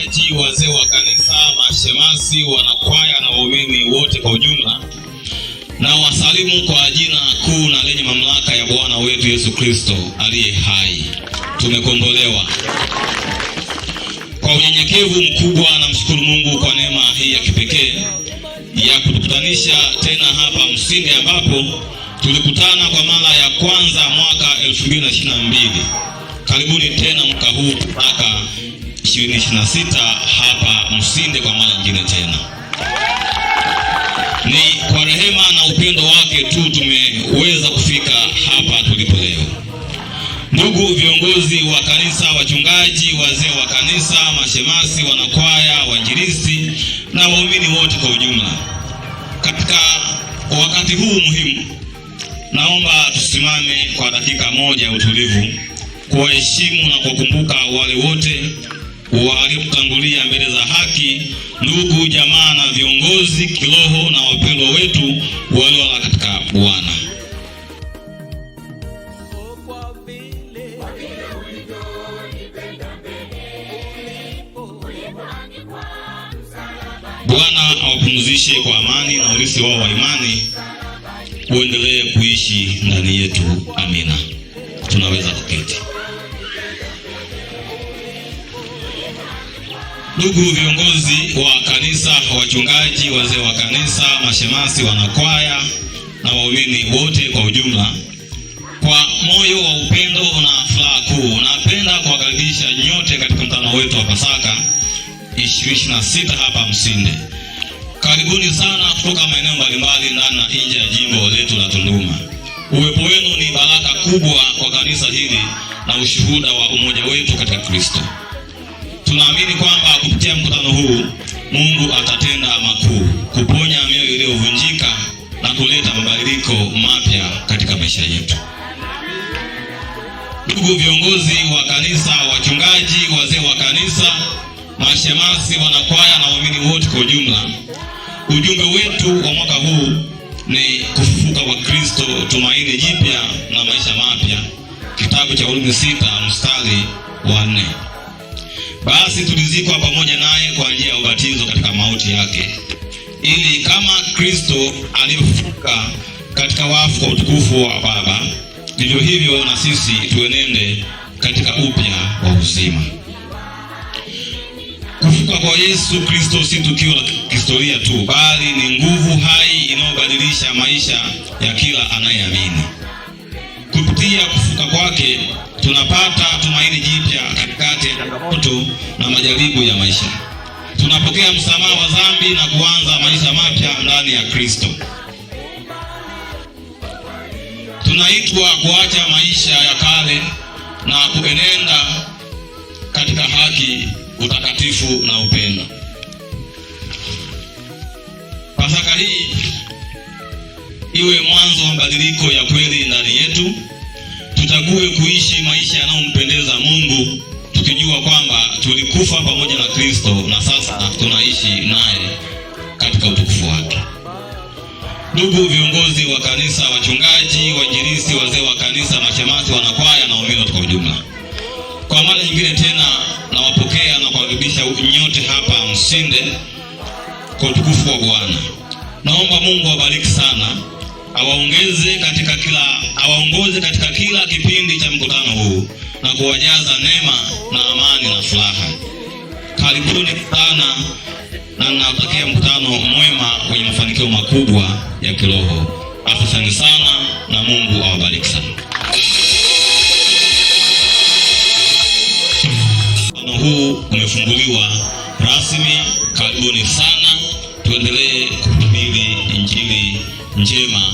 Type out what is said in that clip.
Wazee wa kanisa, mashemasi, wanakwaya na waumini wote kwa ujumla, na wasalimu kwa jina kuu na lenye mamlaka ya Bwana wetu Yesu Kristo aliye hai. Tumekombolewa. Kwa unyenyekevu mkubwa na mshukuru Mungu kwa neema hii ya kipekee ya kutukutanisha tena hapa Msinde, ambapo tulikutana kwa mara ya kwanza mwaka 2022. Karibuni tena mwaka huu mwaka 2026 hapa Msinde kwa mara nyingine tena. Ni kwa rehema na upendo wake tu tumeweza kufika hapa tulipo leo. Ndugu viongozi wa kanisa, wachungaji, wazee wa kanisa, mashemasi, wanakwaya, wainjilisti na waumini wote kwa ujumla, katika wakati huu muhimu, naomba tusimame kwa dakika moja ya utulivu kuwaheshimu na kuwakumbuka wale wote waliotutangulia mbele za haki, ndugu, jamaa na viongozi kiroho na wapendwa wetu waliolala katika Bwana. Bwana awapumzishe kwa amani na urithi wao wa imani uendelee kuishi ndani yetu. Amina. Tunaweza kuketi. Ndugu viongozi wa kanisa, wachungaji, wazee wa kanisa, mashemasi, wanakwaya na waumini wote kwa ujumla, kwa moyo wa upendo na furaha kuu, napenda kuwakaribisha nyote katika mkutano wetu wa Pasaka 2026 hapa Msinde. Karibuni sana kutoka maeneo mbalimbali ndani na nje ya jimbo letu la Tunduma. Uwepo wenu ni baraka kubwa kwa kanisa hili na ushuhuda wa umoja wetu katika Kristo. Tunaamini kwamba kupitia mkutano huu Mungu atatenda makuu, kuponya mioyo iliyovunjika na kuleta mabadiliko mapya katika maisha yetu. Ndugu viongozi wa kanisa, wachungaji, wazee wa kanisa, mashemasi, wanakwaya na waumini wote kwa ujumla, ujumbe wetu wa mwaka huu ni kufufuka kwa Kristo, tumaini jipya na maisha mapya. Kitabu cha Warumi 6 mstari wa 4. Basi tulizikwa pamoja naye kwa njia ya ubatizo katika mauti yake, ili kama Kristo alivyofufuka katika wafu kwa utukufu wa Baba, vivyo hivyo na sisi tuenende katika upya wa uzima. Kufufuka kwa Yesu Kristo si tukio la historia tu, bali ni nguvu hai inayobadilisha maisha ya kila anayeamini. Kupitia kufufuka kwake tunapata tumaini jipya katikati ya changamoto na majaribu ya maisha. Tunapokea msamaha wa dhambi na kuanza maisha mapya ndani ya Kristo. Tunaitwa kuacha maisha ya kale na kuenenda katika haki, utakatifu na upendo. Pasaka hii iwe mwanzo wa mabadiliko ya kweli ndani yetu. Tuchague kuishi maisha yanayompendeza Mungu, tukijua kwamba tulikufa pamoja na Kristo na sasa tunaishi naye katika utukufu wake. Ndugu viongozi wa kanisa, wachungaji, wainjilisti, wazee wa kanisa, mashemasi, wanakwaya na waumini kwa ujumla, kwa mara nyingine tena nawapokea na kuwakaribisha nyote hapa Msinde kwa utukufu wa Bwana. Naomba Mungu awabariki sana, awaongoze katika kila kipindi cha mkutano huu na kuwajaza neema na amani na furaha. Karibuni sana na ninawatakia mkutano mwema wenye mafanikio makubwa ya kiroho. Asante sana na Mungu awabariki sana. Mkutano huu umefunguliwa rasmi. Karibuni sana, tuendelee kuhubiri injili njema